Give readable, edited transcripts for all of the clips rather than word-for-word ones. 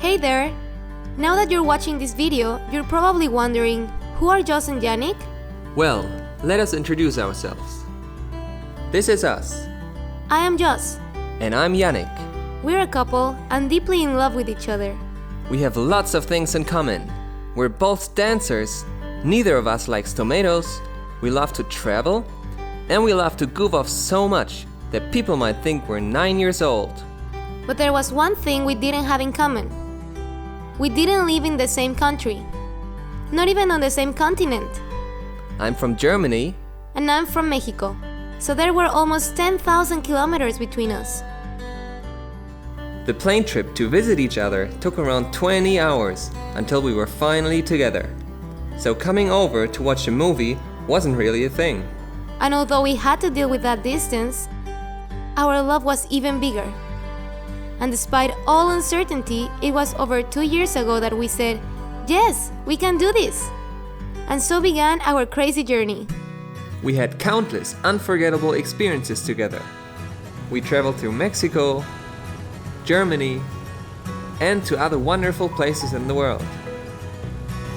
Hey there! Now that you're watching this video, you're probably wondering, who are Joss and Janik? Well, let us introduce ourselves. This is us. I am Joss. And I'm Janik. We're a couple and deeply in love with each other. We have lots of things in common. We're both dancers, neither of us likes tomatoes, we love to travel, and we love to goof off so much that people might think we're 9 years old. But there was one thing we didn't have in common. We didn't live in the same country. Not even on the same continent. I'm from Germany. And I'm from Mexico. So there were almost 10,000 kilometers between us. The plane trip to visit each other took around 20 hours until we were finally together. So coming over to watch a movie wasn't really a thing. And although we had to deal with that distance, our love was even bigger. And despite all uncertainty, it was over 2 years ago that we said, yes, we can do this. And so began our crazy journey. We had countless unforgettable experiences together. We traveled through Mexico, Germany, and to other wonderful places in the world.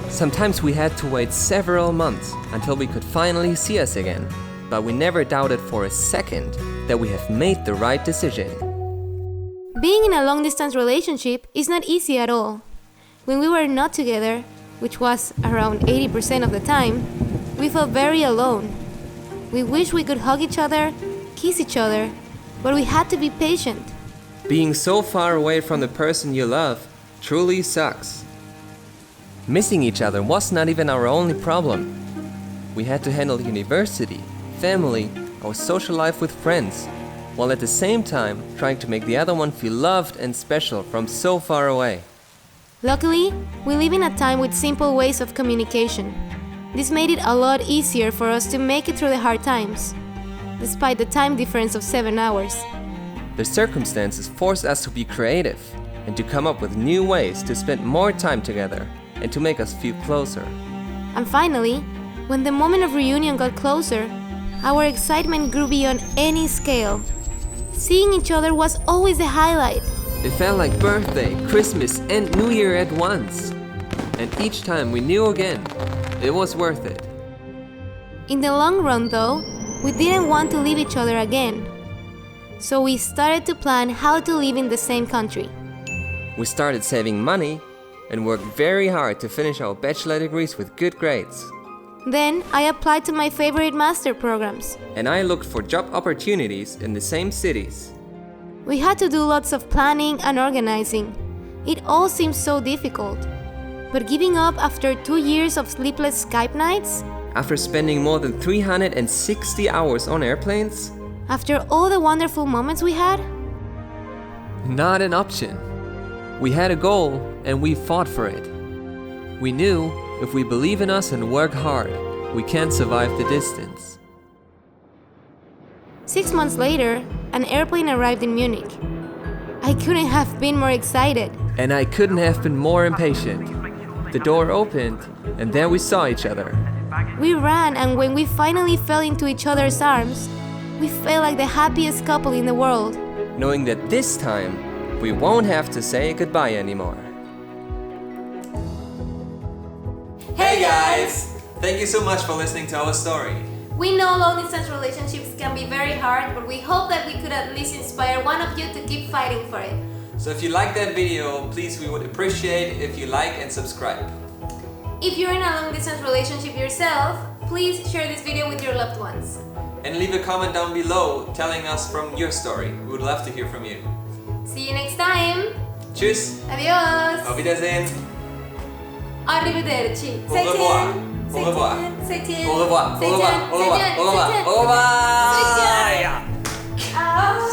Sometimes we had to wait several months until we could finally see us again, but we never doubted for a second that we have made the right decision. Being in a long-distance relationship is not easy at all. When we were not together, which was around 80% of the time, we felt very alone. We wished we could hug each other, kiss each other, but we had to be patient. Being so far away from the person you love truly sucks. Missing each other was not even our only problem. We had to handle university, family, our social life with friends, while at the same time trying to make the other one feel loved and special from so far away. Luckily, we live in a time with simple ways of communication. This made it a lot easier for us to make it through the hard times, despite the time difference of 7 hours. The circumstances forced us to be creative and to come up with new ways to spend more time together and to make us feel closer. And finally, when the moment of reunion got closer, our excitement grew beyond any scale. Seeing each other was always the highlight. It felt like birthday, Christmas, and New Year at once. And each time we knew again, it was worth it. In the long run though, we didn't want to leave each other again. So we started to plan how to live in the same country. We started saving money and worked very hard to finish our bachelor degrees with good grades. Then I applied to my favorite master programs. And I looked for job opportunities in the same cities. We had to do lots of planning and organizing. It all seemed so difficult. But giving up after 2 years of sleepless Skype nights? After spending more than 360 hours on airplanes? After all the wonderful moments we had? Not an option. We had a goal and we fought for it. We knew if we believe in us and work hard, we can survive the distance. 6 months later, an airplane arrived in Munich. I couldn't have been more excited. And I couldn't have been more impatient. The door opened and there we saw each other. We ran, and when we finally fell into each other's arms, we felt like the happiest couple in the world. Knowing that this time, we won't have to say goodbye anymore. Hey guys! Thank you so much for listening to our story. We know long-distance relationships can be very hard, but we hope that we could at least inspire one of you to keep fighting for it. So if you like that video, please, we would appreciate if you like and subscribe. If you're in a long-distance relationship yourself, please share this video with your loved ones. And leave a comment down below telling us from your story. We would love to hear from you. See you next time! Tschüss! Adios! Auf Wiedersehen! Arrivederci! Au revoir! Au revoir! Au revoir! Au revoir! Au revoir! Au revoir! Au revoir! Au revoir! Au revoir!